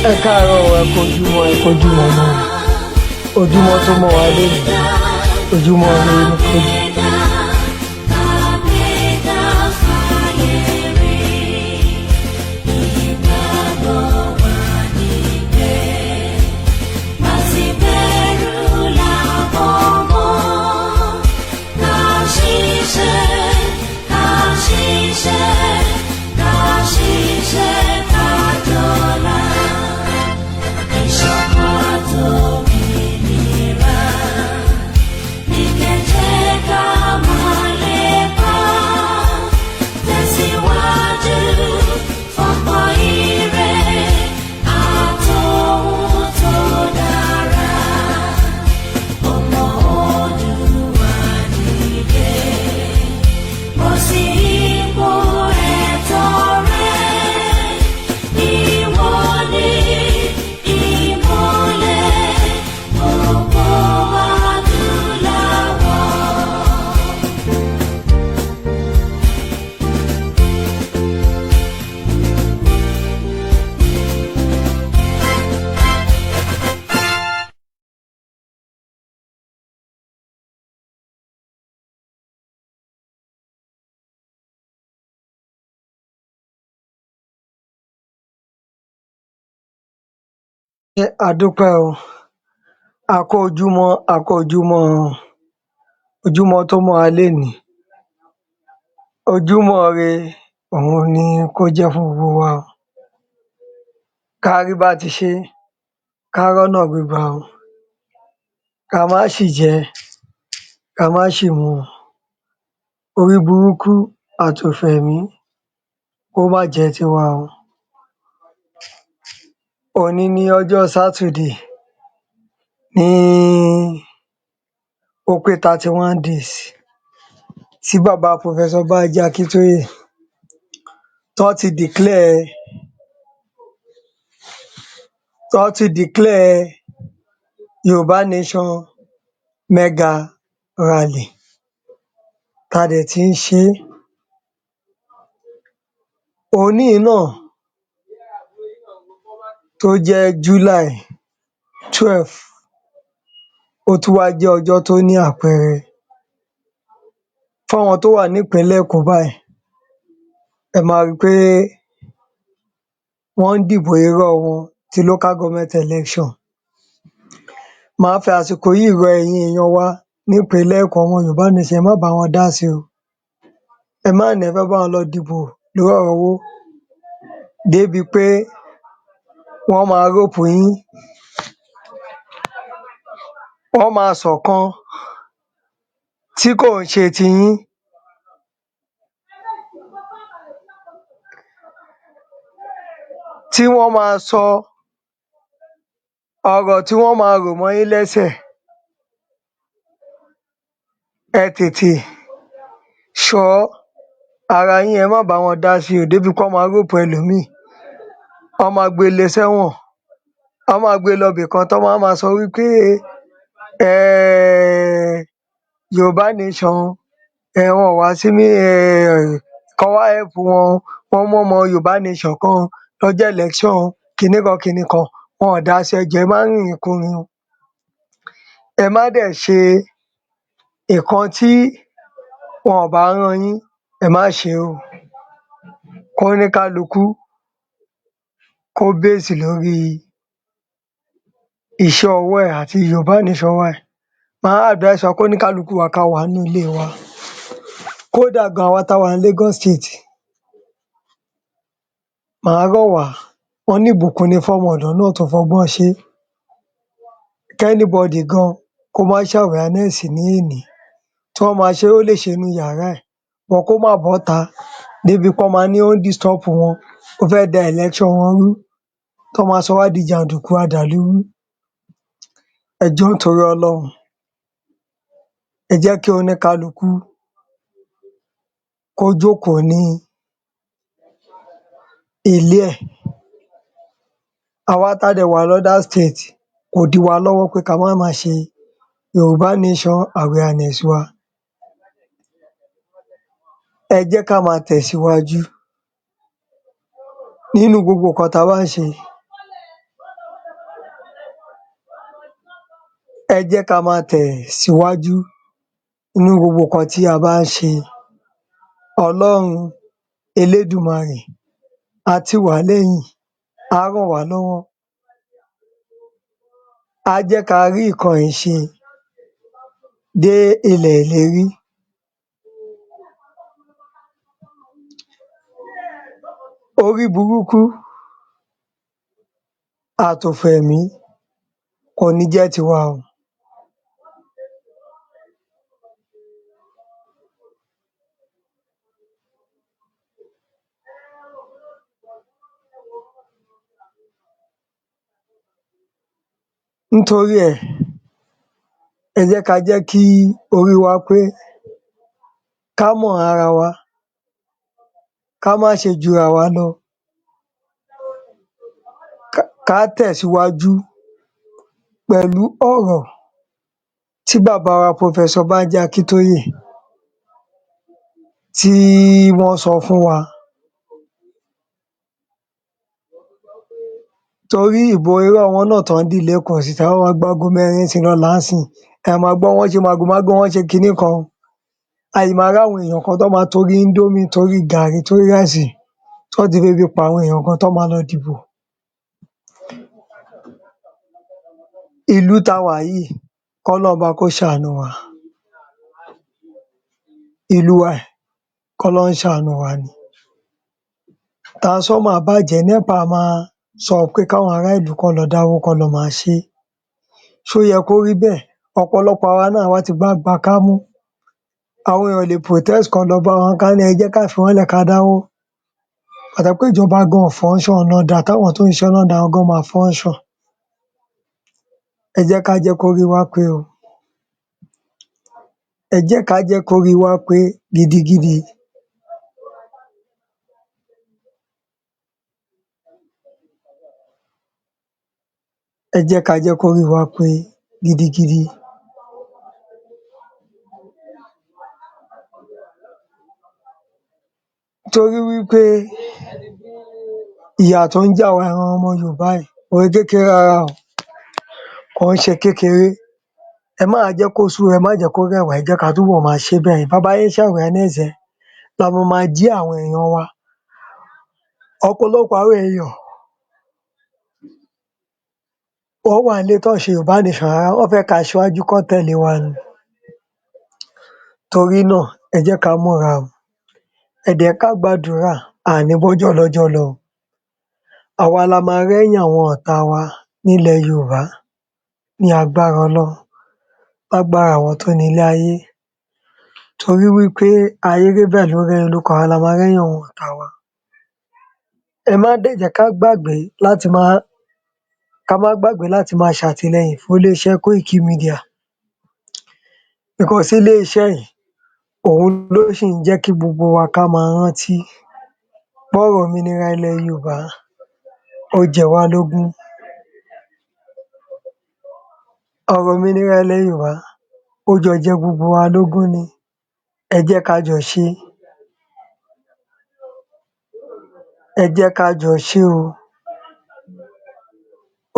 Ẹ káàárọ̀ o, ẹ kú ojúmọ́, ẹ kú ojúmọ́ mọ́. Ojúmọ́ tó mọ́ wa lénìí, ojúmọ́ ire ni kó jẹ́. A dúpẹ́ o, a kú ojúmọ́, a kú ojúmọ́, ojúmọ́ tó mọ́ wa lénìí. Ojúmọ́ ire òun ni kó jẹ́ fún gbogbo wa o. Ká rí bá ti ṣe, ká rọ́nà gbégbá o, ká má ṣì jẹ, ká má ṣì mu. Orí burúkú àtòfò ẹ̀mí kó má jẹ́ tiwa o. Òní ni ọjọ́ Saturday, ní ó pé 31 days tí bàbá Professor Banji Akíntóyè tán ti declare Yorùbá Nation mega rally tá dẹ̀ tí ń ṣe é. Òní yìí náà tó jẹ́ July 12 ó tún wá jẹ́ ọjọ́ tó ní àpẹẹrẹ fáwọn tó wà nípìnlẹ̀ Èkó báyìí. Ẹ máa rí pé wọ́n ń dìbò irọ́ wọn ti local government election. Màá fi àsìkò yìí rọ ẹ̀yin èèyàn wa nípìnlẹ̀ Èkó, ọmọ Yorùbá Nation, ẹ má bá wọn dá sí o. Ẹ má ní ẹ fẹ́ bá wọn lọ dìbò lórí ọ̀rọ̀ owó débi pé wọ́n máa rope yín, wọ́n máa sọ̀kan tí kò ń ṣe tiyín. Tí wọ́n máa sọ ọ̀rọ̀ tí wọ́n máa rò mọ́ yín lẹ́sẹ̀. Ẹ tètè ṣọ́ ara yín, ẹ má bá wọn dá sí o débi pé wọ́n máa rope ẹlòmíì, wọ́n máa gbé lé sẹ́wọ̀n, wọ́n máa gbé lọ ibìkan tán máa sọ wípé Yorùbá Nation wọn ò wá sí kán wá help wọn, wọ́n mú ọmọ Yorùbá Nation kan lọ́jọ́ election kinní kan, wọn ò dá sí. Ẹ jọ̀ọ́ ẹ má rìnrìn kurìn o. Ẹ má dẹ̀ ṣe nǹkan tí wọn ò bá rán yín, ẹ má ṣe é o. Kóníkálukú kó base lórí iṣẹ́ ọwọ́ ẹ̀ àti Yorùbá Nation wa ẹ̀. Màá advice wa kóníkálukú wa ká wà nínú ilé wa. Kódà gan àwa tá wà ní Lagos State, màá rọ̀ wá, wọ́n ní ìbùkún ni fọ́mọ ọ̀dọ̀ náà tó fọgbọ́n ṣe. Kẹ́níbọdì gan kó má ṣe awareness ní èní. Tí wọ́n máa ṣe ó lè ṣe nínú yàrá ẹ̀, but kó má bọ́ta débi pé wọ́n máa ní ó ń disturb wọn, ó fẹ́ da election wọn rú, tán máa sọ wá di jàǹdùkú adàlúrú. Ẹ jọ̀ọ́ nítorí Ọlọ́run, ẹ jẹ́ kí oníkálukú kó jókòó ní ilé ẹ̀. Àwa tá dẹ̀ wà ní other state kò dí wa lọ́wọ́ pé ká má máa ṣe Yorùbá Nation awareness wa. ẹ jẹ́ ká máa tẹ̀síwájú nínú gbogbo nǹkan tá a bá ń ṣe. Ẹ jẹ́ ká máa tẹ̀síwájú nínú gbogbo nǹkan tí a bá ń ṣe. Ọlọ́run Elédùmarè á tì wá lẹ́yìn, á ràn wá lọ́wọ́, á jẹ́ ká rí nǹkan yìí ṣe dé ilẹ̀ ìlérí. Orí burúkú àtòfò ẹ̀mí kò ní jẹ́ tiwa o. Nítorí ẹ̀, ẹ jẹ́ ká jẹ́ kí orí wa pé, ká mọ̀ ara wa, ká má ṣe jura wa lọ, ká tẹ̀síwájú pẹ̀lú ọ̀rọ̀ tí bàbá wa Professor Banji Akíntóyè tí wọ́n sọ fún wa. Torí ìbò irọ́ wọn náà tán dì lẹ́kọ̀ọ́ sí táwọn wá gbágo mẹ́rin sí lọ́la ńsìn, ẹ máa gbọ́ wọ́n ṣe màgòmágó, wọ́n ṣe kinní kan. A sì máa ráwọn èèyàn kan tó máa torí índómì, torí gàrí, torí ráìsì tó ti febi pa àwọn èèyàn kan tó máa lọ dìbò. Ìlú tá a wà yìí, k'Ọlọ́run ọba kó ṣàánú wa. Ìlú wa yìí, k'Ọlọ́run ṣàánú wa ni. Transformer bàjẹ́, NEPA máa sọ pé káwọn ará ìlú kán lọ dáwó kán lọ máa ṣe é. Ṣó yẹ kó rí bẹ́ẹ̀? Ọ̀pọ̀lọpọ̀ àwa náà àwa ti gbá kámú. Àwọn èèyàn ò lè protest kán lọ bá wọn ká ní ẹ jẹ́ ká fi wọ́n lẹ̀ ká dáwó. Gbàtà pé ìjọba gan ò function, ọ̀nà dà táwọn tó ń ṣiṣẹ́ náà dà, àwọn gan máa function. Ẹ jẹ́ ká jẹ́ kórí wa pé o. Ẹ jẹ́ ká jẹ́ kórí wa pé gidigidi. Ẹ jẹ́ ká jẹ́ kórí wa pé gidigidi. Torí wípé ìyà tó ń jẹ àwa ìran ọmọ Yorùbá yìí kò ń ṣe kékeré rárá o, kò ń ṣe kékeré. Ẹ má wá jẹ́ kó sú wa, ẹ má jẹ́ kó rẹ̀ wá, ẹ jẹ́ ká túbọ̀ máa ṣe bẹ́ẹ̀. Bá bá ṣe ń ṣe awareness ẹ̀, la máa jí àwọn èèyàn wa. Ọ̀pọ̀lọpọ̀ àwọn èèyàn wọ́n wà nílé tán ò ṣe Yorùbá nation rárá, wọ́n fẹ́ k'aṣíwájú kán tẹ̀lé wa ni. Torí náà, ẹ jẹ́ ká múra o. Ẹ dẹ̀ ká gbàdúrà, a ní bọ́jọ́ lọ́jọ́ lọ. Àwa la máa rẹ́yìn àwọn ọ̀tá wa nílẹ̀ Yorùbá ní agbára Ọlọ́run, lágbára àwọn tó nílé ayé. Torí wípé ayé rí bẹ́ẹ̀ ló rẹ́ni lóko, àwa la máa rẹ́yìn àwọn ọ̀tá wa. Ẹ má dẹ̀ jẹ́ ká má gbàgbé láti máa ṣàtìlẹyìn fún ilé-iṣẹ́ Koiki Media. Because ilé-iṣẹ́ yìí, òun ló ṣì ń jẹ́ kí gbogbo wa ká máa rántí pọ́rọ̀ òmìnira ilẹ̀ Yorùbá ó jẹ wá lógún. Ọ̀rọ̀ òmìnira ilẹ̀ Yorùbá ó jọ jẹ gbogbo wa lógún ni. Ẹ jẹ́ ká jọ ṣé. Ẹ jẹ́ ká jọ ṣé o.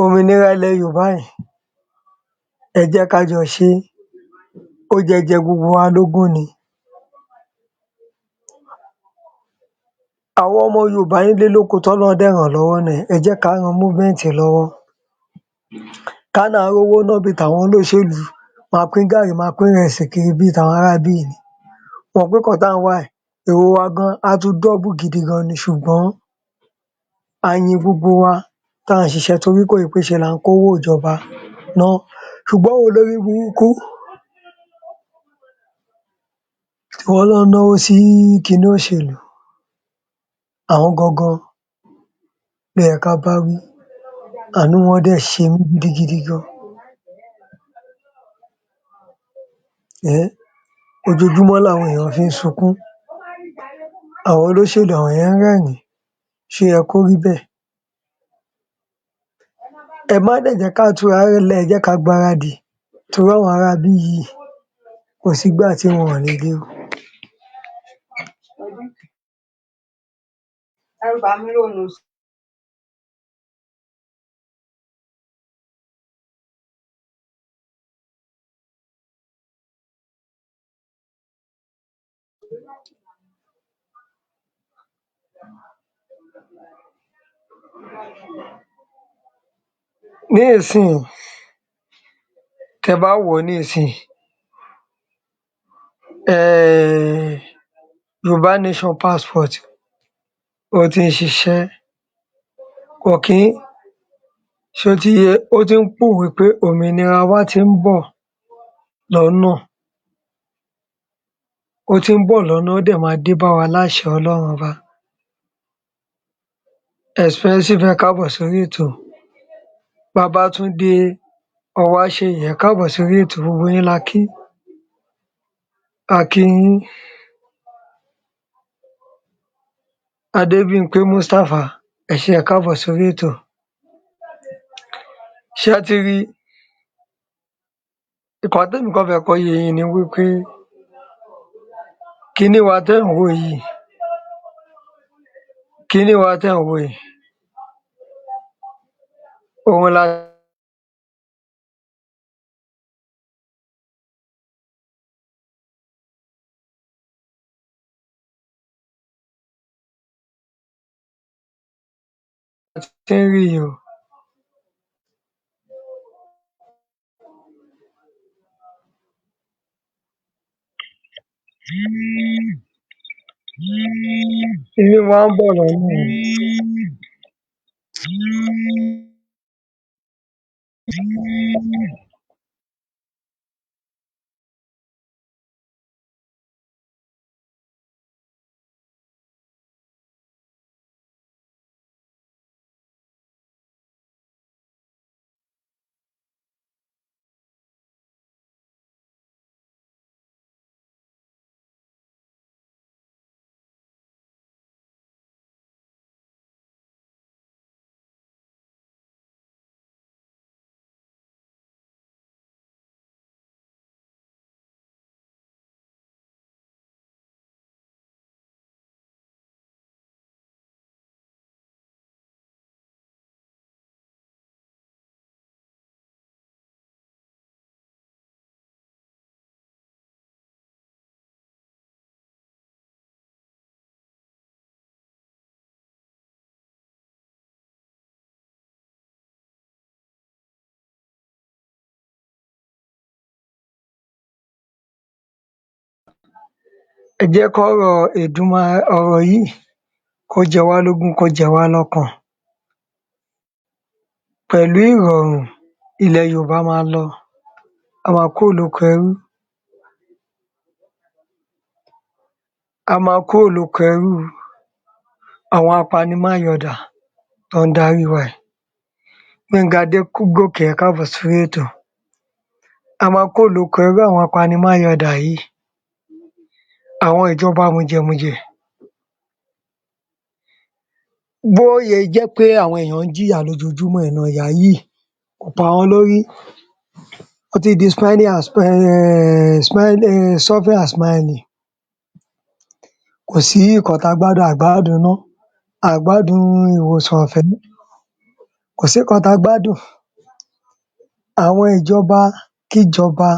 Òmìnira ilẹ̀ Yorùbá yìí, ẹ jẹ́ ká jọ ṣé. Ó jẹ gbogbo wa lógún ni. Àwọn ọmọ Yorùbá nílé lóko t'Ọlọ́run dẹ̀ ràn lọ́wọ́ náà, ẹ jẹ́ ká ran movement lọ́wọ́. Ká náà rówó ná bíi tàwọn olóṣèlú, máa pín gàrí, máa pín ìrẹsì kiri bíi tàwọn ará ibí yìí ni. Mo mọ̀ pé nǹkan tá ń wá yìí, èrò wa gan á tún double gidi gan ni, ṣùgbọ́n a yin gbogbo wa tá ń ṣiṣẹ́ torí kò í pé ṣe là ń kówó ìjọba ná. Ṣùgbọ́n àwọn olórí burúkú tí wọ́n lọ ń náwó sí kiní òṣèlú, àwọn gangan ló yẹ ká bá wí. Àánú wọn dẹ̀ ṣe mí gidigidi gan. Ojoojúmọ́ làwọn èèyàn fi ń sunkún. Àwọn olóṣèlú àwọn yẹn ń rẹ́rìn-ín. Ṣó yẹ kó rí bẹ́ẹ̀? Ẹ má dẹ̀ jẹ́ ká túra lẹ̀, ẹ jẹ́ ká gbáradì torí àwọn ará ibí yìí kò sígbà tí wọn ò lè dé o. Ní ìsìn tẹ bá wò ó ní ìsìn Yorùbá Nation passport ó ti ń ṣiṣẹ́ kò kí ṣó ti yé ó ti ń pòwe pé òmìnira wa ti ń bọ̀ lọ́nà ó ti ń bọ̀ lọ́nà ó dẹ̀ máa dé bá wa láṣẹ Ọlọ́run ọba. Expensive ẹ káàbọ̀ sórí ètò. Babátúndé Ọwáṣèyí ẹ káàbọ̀ sórí ètò, gbogbo yín la kí. A kí yín. Adébímpé Mustapha ẹ ṣé ẹ káàbọ̀ sórí ètò. Ṣé ẹ ti rí nǹkan témi kàn fẹ́ kó yé yín ni wípé kíní wa tẹ́ ń wò yìí kíní wa tẹ́ ń wò yìí òun la ti ń rí yìí o. Kíní wa ń bọ̀ lọ́nà. Ẹ jẹ́ kọ́rọ̀ ọ̀rọ̀ yìí kó jẹ wá lógún kó jẹ wá lọ́kàn. Pẹ̀lú ìrọ̀rùn ilẹ̀ Yorùbá máa lọ, a máa kúrò lóko ẹrú, a máa kúrò lóko ẹrú àwọn apanimáyọ̀dà tó ń darí wa yìí. Gbénga Adégòkè ẹ káàbọ̀ sórí ètò. A máa kúrò lóko ẹrú àwọn apanimáyọ̀dà yìí, àwọn ìjọba mùjẹmùjẹ. Bó ṣe jẹ́ pé àwọn èèyàn ń jìyà lójoojúmọ́ yìí náà, ìyà yìí kò pa wọ́n lórí. Ó ti di suffering and smiling. Kò sí nǹkan tá gbádùn, a gbádùn iná, a gbádùn ìwòsàn ọ̀fẹ́, kò sí nǹkan tá gbádùn. Àwọn ìjọba kíjọba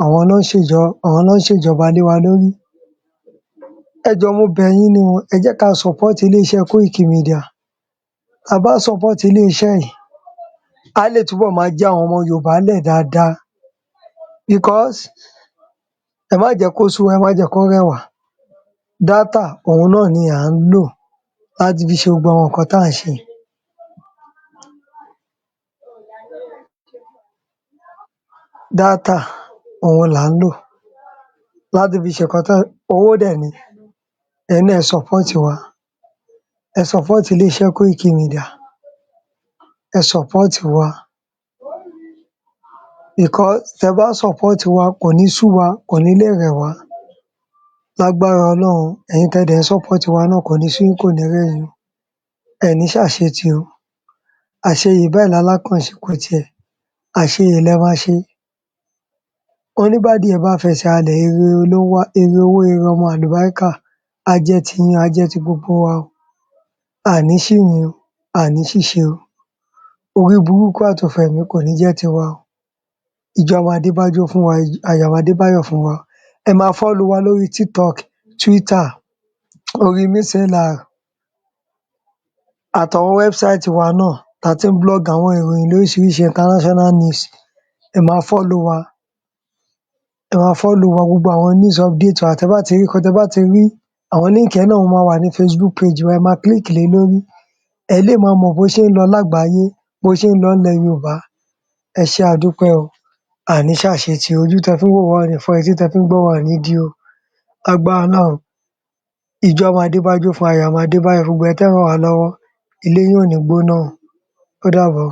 àwọn ló ń ṣèjọba lé wa lórí. Ẹ jọ̀ọ́ mo bẹ̀ yín ni o, ẹ jẹ́ ká support ilé-iṣẹ́ Koiki Media. Tá bá support ilé-iṣẹ́ yìí, á lè túbọ̀ máa já àwọn ọmọ Yorùbá lẹ̀ dáadáa because ẹ má jẹ́ kó sú wa, ẹ má jẹ́ kó rẹ̀ wá. Data òun náà ni à ń lò láti fi ṣe gbogbo àwọn nǹkan tá à ń ṣe. Data òun là ń lò láti fi ṣe nǹkan owó dẹ̀ ni. Ẹ̀yin náà ẹ support wa, ẹ support ilé-iṣẹ́ Koiki Media, ẹ support wa because tẹ bá support wa kò ní sú wa, kò ní lè rẹ̀ wá. Lágbára Ọlọ́run, ẹ̀yin tẹ́ dẹ̀ ń support wa náà kò ní sú yín, kò ní rẹ̀ yín. Ẹ ní ṣàṣetì o. Àṣeyè báyìí lalákàn-ṣe kò tiẹ̀, àṣeyè lẹ máa ṣe. Wọ́n ní bádìẹ bá fẹsẹ̀ halẹ̀, ire owó, ire ọmọ àlùbáríkà á jẹ́ tiyín á jẹ́ ti gbogbo wa o, a ní ṣìrìn o, a ní ṣìṣe o, orí burúkú àtòfò ẹ̀mí kò ní jẹ́ tiwa o, ìjọ máa dé fún wa, ayọ̀ máa dé báyọ̀ fún wa. Ẹ máa follow wa lórí TikTok, Twitter, orí Mixlr àtàwọn website wa náà tá tí ń blog àwọn ìròyìn lóríṣiríṣi international news. Ẹ máa follow wa, gbogbo àwọn news update wa tẹ́ bá ti rí tẹ́ bá ti rí àwọn link yẹn náà ó máa wà ní Facebook page wa, ẹ máa click lé lórí. Ẹ lè máa mọ̀ bó ṣé ń lọ lágbàáyé, bó ṣé ń lọ nílẹ̀ Yorùbá. Ẹ ṣé a dúpẹ́ o, a ní ṣàṣetì o, ojú tẹ fi ń wò wá ò ní fọ́, etí tẹ fi ń gbọ́ wa ò ní dí o. Lágbára Ọlọ́run, ìjọ máa dé fún ayọ̀ máa dé báyọ̀, gbogbo ẹ̀yin tẹ́ ń ràn wá lọ́wọ́, ilé yín ò ní gbóná o. Ó dàbọ̀.